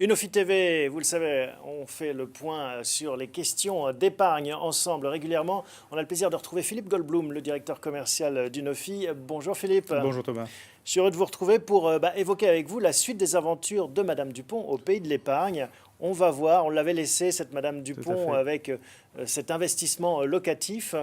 Unofi TV, vous le savez, on fait le point sur les questions d'épargne ensemble régulièrement. On a le plaisir de retrouver Philippe Goldblum, le directeur commercial d'Unofi. Bonjour Philippe. Bonjour Thomas. Je suis heureux de vous retrouver pour évoquer avec vous la suite des aventures de Madame Dupont au pays de l'épargne. On va voir, on l'avait laissé, cette Madame Dupont, avec cet investissement locatif.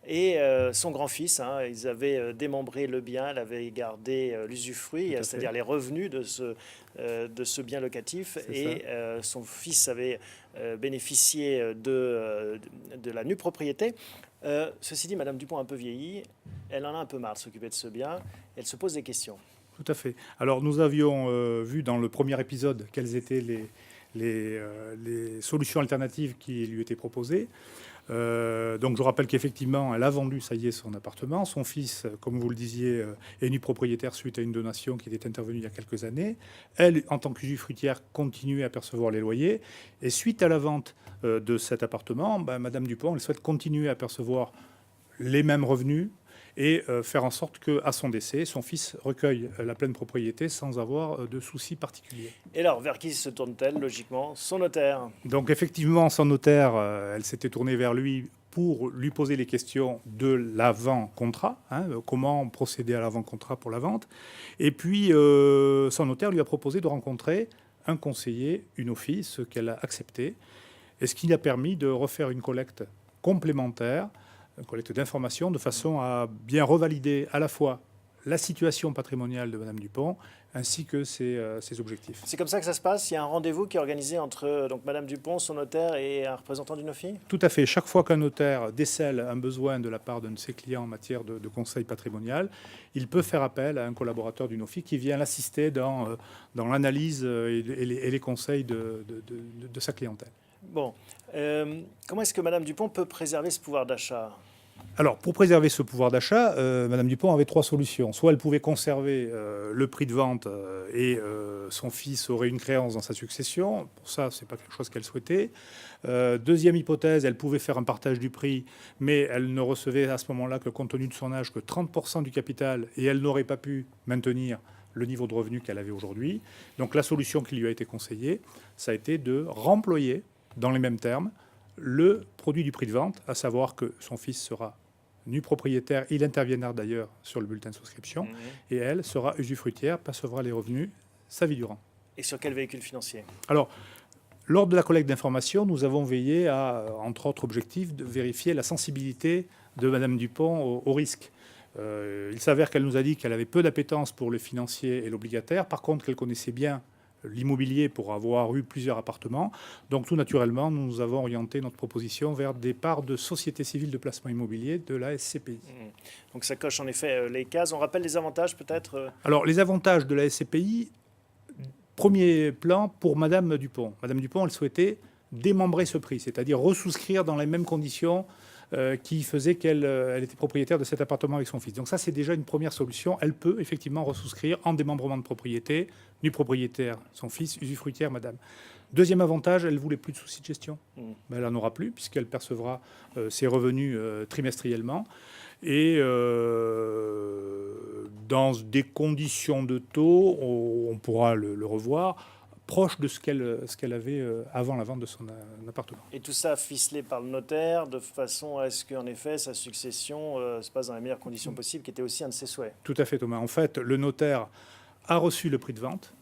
Et son grand-fils, ils avaient démembré le bien, elle avait gardé l'usufruit, c'est-à-dire les revenus de ce bien locatif. Et son fils avait bénéficié de la nue propriété. Ceci dit, Madame Dupont a un peu vieilli, elle en a un peu marre de s'occuper de ce bien, elle se pose des questions. Tout à fait. Alors nous avions vu dans le premier épisode quelles étaient les solutions alternatives qui lui étaient proposées. Donc je rappelle qu'effectivement, elle a vendu, ça y est, son appartement. Son fils, comme vous le disiez, est nu propriétaire suite à une donation qui était intervenue il y a quelques années. Elle, en tant qu'usufruitière, continuait à percevoir les loyers. Et suite à la vente de cet appartement, Madame Dupont, elle souhaite continuer à percevoir les mêmes revenus et faire en sorte qu'à son décès, son fils recueille la pleine propriété sans avoir de soucis particuliers. Et alors, vers qui se tourne-t-elle, logiquement? Son notaire. Donc effectivement, son notaire, elle s'était tournée vers lui pour lui poser les questions de l'avant-contrat, comment procéder à l'avant-contrat pour la vente. Et puis, son notaire lui a proposé de rencontrer un conseiller, Unofi, ce qu'elle a accepté, et ce qui lui a permis de refaire une collecte complémentaire, une collecte d'informations, de façon à bien revalider à la fois la situation patrimoniale de Madame Dupont ainsi que ses objectifs. C'est comme ça que ça se passe? Il y a un rendez-vous qui est organisé entre Madame Dupont, son notaire, et un représentant d'Unofi? Tout à fait. Chaque fois qu'un notaire décèle un besoin de la part d'un de ses clients en matière de conseil patrimonial, il peut faire appel à un collaborateur d'Unofi qui vient l'assister dans l'analyse et les conseils de sa clientèle. Bon. Comment est-ce que Madame Dupont peut préserver ce pouvoir d'achat? Alors, pour préserver ce pouvoir d'achat, Madame Dupont avait trois solutions. Soit elle pouvait conserver le prix de vente et son fils aurait une créance dans sa succession. Pour ça, ce n'est pas quelque chose qu'elle souhaitait. Deuxième hypothèse, elle pouvait faire un partage du prix, mais elle ne recevait à ce moment-là, que compte tenu de son âge, que 30% du capital et elle n'aurait pas pu maintenir le niveau de revenu qu'elle avait aujourd'hui. Donc la solution qui lui a été conseillée, ça a été de remployer, dans les mêmes termes, le produit du prix de vente, à savoir que son fils sera nu propriétaire, il interviendra d'ailleurs sur le bulletin de souscription, et elle sera usufruitière, percevra les revenus sa vie durant. Et sur quel véhicule financier? Alors, lors de la collecte d'informations, nous avons veillé à, entre autres objectifs, de vérifier la sensibilité de Madame Dupont au risque. Il s'avère qu'elle nous a dit qu'elle avait peu d'appétence pour le financier et l'obligataire, par contre qu'elle connaissait bien l'immobilier pour avoir eu plusieurs appartements. Donc tout naturellement, nous avons orienté notre proposition vers des parts de société civile de placement immobilier de la SCPI. Donc ça coche en effet les cases. On rappelle les avantages peut-être? Alors les avantages de la SCPI, premier plan pour Madame Dupont. Madame Dupont, elle souhaitait démembrer ce prix, c'est-à-dire resouscrire dans les mêmes conditions qui faisait qu'elle était propriétaire de cet appartement avec son fils. Donc ça, c'est déjà une première solution. Elle peut effectivement resouscrire en démembrement de propriété, nu propriétaire, son fils, usufruitière, madame. Deuxième avantage, elle voulait plus de soucis de gestion. Elle n'en aura plus puisqu'elle percevra ses revenus trimestriellement. Et dans des conditions de taux, on pourra le revoir, proche de ce qu'elle avait avant la vente de son appartement. Et tout ça ficelé par le notaire, de façon à ce qu'en effet, sa succession se passe dans les meilleures conditions possibles, qui était aussi un de ses souhaits. Tout à fait, Thomas. En fait, le notaire a reçu le prix de vente.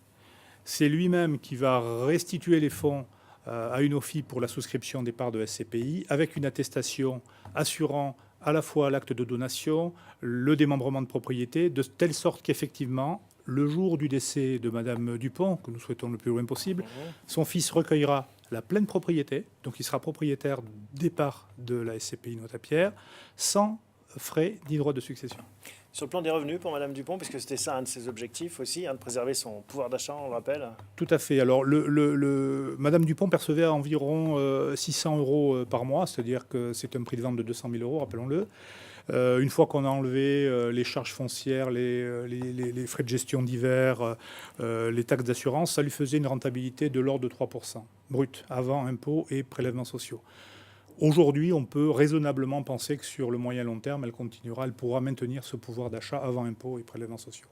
C'est lui-même qui va restituer les fonds à Unofi pour la souscription des parts de SCPI, avec une attestation assurant à la fois l'acte de donation, le démembrement de propriété, de telle sorte qu'effectivement, le jour du décès de Madame Dupont, que nous souhaitons le plus loin possible, son fils recueillera la pleine propriété, donc il sera propriétaire des parts de la SCPI Note-à-Pierre, sans frais ni droit de succession. Sur le plan des revenus pour Madame Dupont, puisque c'était ça un de ses objectifs aussi, de préserver son pouvoir d'achat, on le rappelle. Tout à fait. Alors, Madame Dupont percevait environ 600 euros par mois, c'est-à-dire que c'est un prix de vente de 200 000 euros, rappelons-le. Une fois qu'on a enlevé les charges foncières, les frais de gestion divers, les taxes d'assurance, ça lui faisait une rentabilité de l'ordre de 3% brut, avant impôts et prélèvements sociaux. Aujourd'hui, on peut raisonnablement penser que sur le moyen long terme, elle pourra maintenir ce pouvoir d'achat avant impôts et prélèvements sociaux.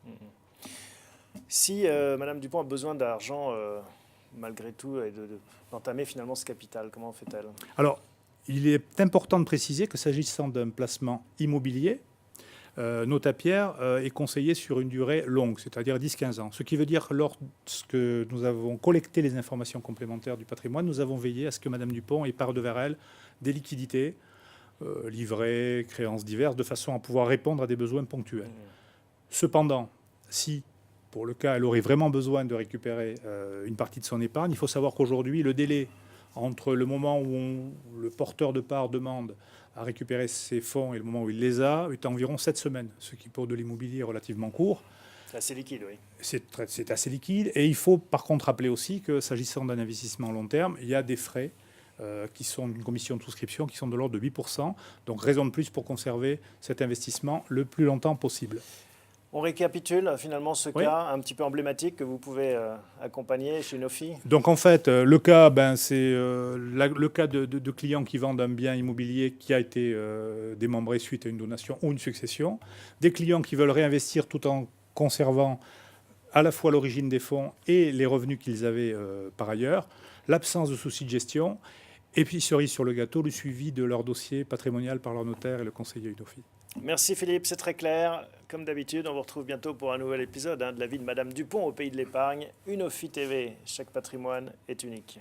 Si Madame Dupont a besoin d'argent malgré tout, et d'entamer finalement ce capital? Comment fait-elle? Alors, il est important de préciser que s'agissant d'un placement immobilier, Notapierre est conseillé sur une durée longue, c'est-à-dire 10-15 ans. Ce qui veut dire, lorsque nous avons collecté les informations complémentaires du patrimoine, nous avons veillé à ce que Mme Dupont épargne devers elle des liquidités, livrets, créances diverses, de façon à pouvoir répondre à des besoins ponctuels. Cependant, si, pour le cas, elle aurait vraiment besoin de récupérer une partie de son épargne, il faut savoir qu'aujourd'hui, le délai entre le moment où le porteur de part demande à récupérer ses fonds et le moment où il les a est environ 7 semaines, ce qui pour de l'immobilier est relativement court. C'est assez liquide, oui. C'est assez liquide. Et il faut par contre rappeler aussi que s'agissant d'un investissement long terme, il y a des frais qui sont une commission de souscription qui sont de l'ordre de 8%. Donc raison de plus pour conserver cet investissement le plus longtemps possible. On récapitule finalement ce cas un petit peu emblématique que vous pouvez accompagner chez Nofi. Donc en fait, le cas, c'est le cas de clients qui vendent un bien immobilier qui a été démembré suite à une donation ou une succession. Des clients qui veulent réinvestir tout en conservant à la fois l'origine des fonds et les revenus qu'ils avaient par ailleurs. L'absence de soucis de gestion. Et puis, cerise sur le gâteau, le suivi de leur dossier patrimonial par leur notaire et le conseiller Unofi. Merci Philippe, c'est très clair. Comme d'habitude, on vous retrouve bientôt pour un nouvel épisode de la vie de Madame Dupont au pays de l'épargne. Unofi TV, chaque patrimoine est unique.